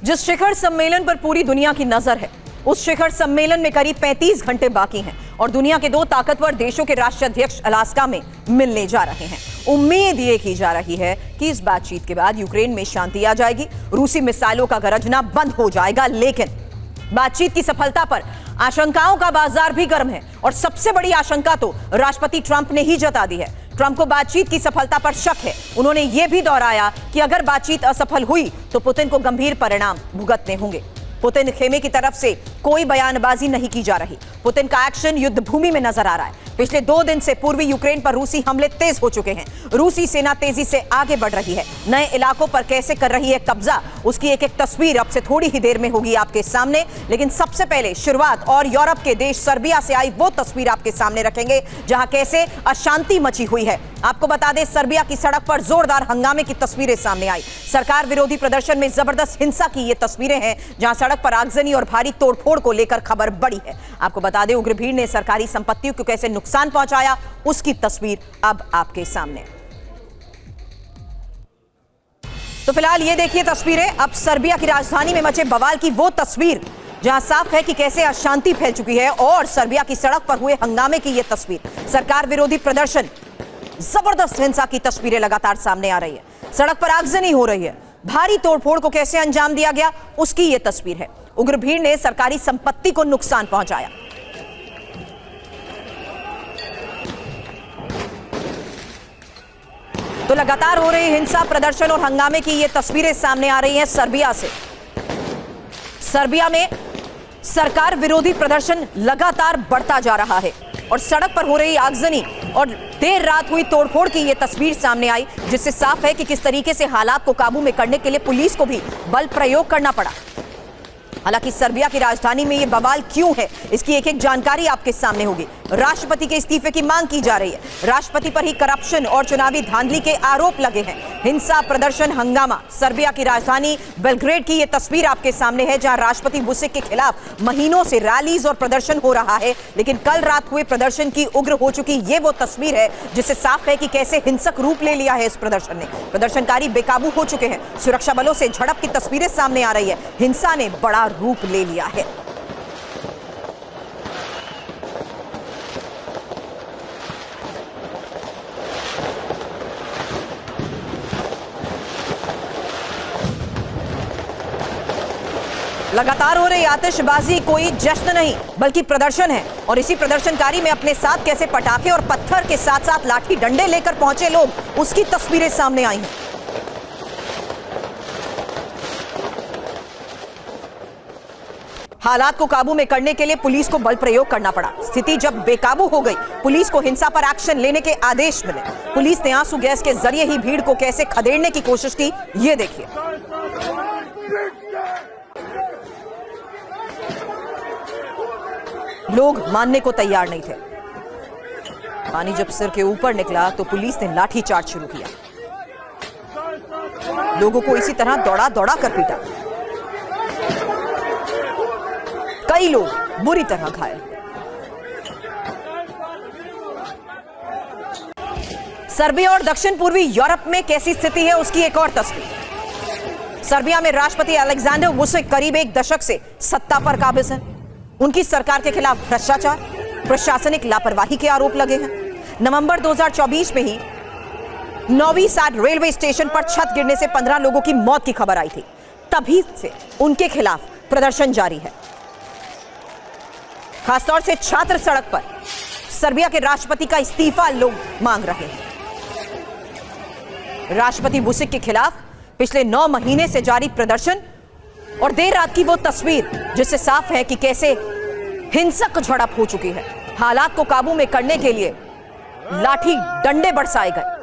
जिस शिखर सम्मेलन पर पूरी दुनिया की नजर है, उस शिखर सम्मेलन में करीब 35 घंटे बाकी हैं और दुनिया के 2 ताकतवर देशों के राष्ट्राध्यक्ष अलास्का में मिलने जा रहे हैं। उम्मीद ये की जा रही है कि इस बातचीत के बाद यूक्रेन में शांति आ जाएगी, रूसी मिसाइलों का गरजना बंद हो जाएगा। लेकिन बातचीत की सफलता पर आशंकाओं का बाजार भी गर्म है और सबसे बड़ी आशंका तो राष्ट्रपति ट्रंप ने ही जता दी है। ट्रंप को बातचीत की सफलता पर शक है। उन्होंने यह भी दोहराया कि अगर बातचीत असफल हुई तो पुतिन को गंभीर परिणाम भुगतने होंगे। पुतिन खेमे की तरफ से कोई बयानबाजी नहीं की जा रही। पुतिन का एक्शन युद्ध भूमि में नजर आ रहा है। पिछले 2 दिन से पूर्वी यूक्रेन पर रूसी हमले तेज हो चुके हैं। रूसी सेना तेजी से आगे बढ़ रही है। नए इलाकों पर कैसे कर रही है कब्जा, उसकी एक एक तस्वीर अब से थोड़ी ही देर में होगी आपके सामने। लेकिन सबसे पहले शुरुआत और यूरोप के देश सर्बिया से आई वो तस्वीर आपके सामने रखेंगे जहां कैसे अशांति मची हुई है। आपको बता दें, सर्बिया की सड़क पर जोरदार हंगामे की तस्वीरें सामने आई। सरकार विरोधी प्रदर्शन में जबरदस्त हिंसा की ये तस्वीरें हैं जहां सड़क पर आगजनी और भारी तोड़फोड़ को लेकर खबर बड़ी है। आपको बता दें, उग्र भीड़ ने सरकारी संपत्तियों को कैसे नुकसान पहुंचाया, उसकी तस्वीर अब आपके सामने। तो फिलहाल ये देखिए तस्वीरें अब सर्बिया की राजधानी में मचे बवाल की वो तस्वीर जहां साफ है कि कैसे अशांति फैल चुकी है और सर्बिया की सड़क पर हुए हंगामे की ये तस्वीर। सरकार विरोधी प्रदर्शन, जबरदस्त हिंसा की तस्वीरें लगातार सामने आ रही है। सड़क पर आगजनी हो रही है, भारी तोड़फोड़ को कैसे अंजाम दिया गया उसकी ये तस्वीर है। उग्र भीड़ ने सरकारी संपत्ति को नुकसान पहुंचाया। तो लगातार हो रही हिंसा, प्रदर्शन और हंगामे की ये तस्वीरें सामने आ रही हैं सर्बिया से। सर्बिया में सरकार विरोधी प्रदर्शन लगातार बढ़ता जा रहा है और सड़क पर हो रही आगजनी और देर रात हुई तोड़फोड़ की ये तस्वीर सामने आई, जिससे साफ है कि किस तरीके से हालात को काबू में करने के लिए पुलिस को भी बल प्रयोग करना पड़ा। हालांकि सर्बिया की राजधानी में ये बवाल क्यों है, इसकी एक एक जानकारी आपके सामने होगी। राष्ट्रपति के इस्तीफे की मांग की जा रही है। राष्ट्रपति पर ही करप्शन और चुनावी धांधली के आरोप लगे हैं। हिंसा, प्रदर्शन, हंगामा। सर्बिया की राजधानी बेलग्रेड की ये तस्वीर आपके सामने है जहां राष्ट्रपति वुसिक के खिलाफ महीनों से रैलीज और प्रदर्शन हो रहा है। लेकिन कल रात हुए प्रदर्शन की उग्र हो चुकी ये वो तस्वीर है जिससे साफ है कि कैसे हिंसक रूप ले लिया है इस प्रदर्शन ने। प्रदर्शनकारी बेकाबू हो चुके हैं। सुरक्षा बलों से झड़प की तस्वीरें सामने आ रही है। हिंसा ने बड़ा रूप ले लिया है। लगातार हो रही आतिशबाजी कोई जश्न नहीं बल्कि प्रदर्शन है और इसी प्रदर्शनकारी में अपने साथ कैसे पटाखे और पत्थर के साथ साथ लाठी डंडे लेकर पहुंचे लोग, उसकी तस्वीरें सामने आई हैं। हालात को काबू में करने के लिए पुलिस को बल प्रयोग करना पड़ा। स्थिति जब बेकाबू हो गई, पुलिस को हिंसा पर एक्शन लेने के आदेश मिले। पुलिस ने आंसू गैस के जरिए ही भीड़ को कैसे खदेड़ने की कोशिश की, ये देखिए। लोग मानने को तैयार नहीं थे। पानी जब सिर के ऊपर निकला तो पुलिस ने लाठीचार्ज शुरू किया। लोगों को इसी तरह दौड़ा दौड़ा कर पीटा। कई लोग बुरी तरह घायल। सर्बिया और दक्षिण पूर्वी यूरोप में कैसी स्थिति है उसकी एक और तस्वीर। सर्बिया में राष्ट्रपति अलेक्जेंडर वुसिक करीब 1 दशक से सत्ता पर काबिज हैं। उनकी सरकार के खिलाफ भ्रष्टाचार, प्रशासनिक लापरवाही के आरोप लगे हैं। नवंबर 2024 में ही नोवी साड रेलवे स्टेशन पर छत गिरने से 15 लोगों की मौत की खबर आई थी। तभी से उनके खिलाफ प्रदर्शन जारी है। खासतौर से छात्र सड़क पर सर्बिया के राष्ट्रपति का इस्तीफा लोग मांग रहे हैं। राष्ट्रपति वुसिक के खिलाफ पिछले 9 महीने से जारी प्रदर्शन और देर रात की वो तस्वीर जिससे साफ है कि कैसे हिंसक झड़प हो चुकी है। हालात को काबू में करने के लिए लाठी डंडे बरसाए गए।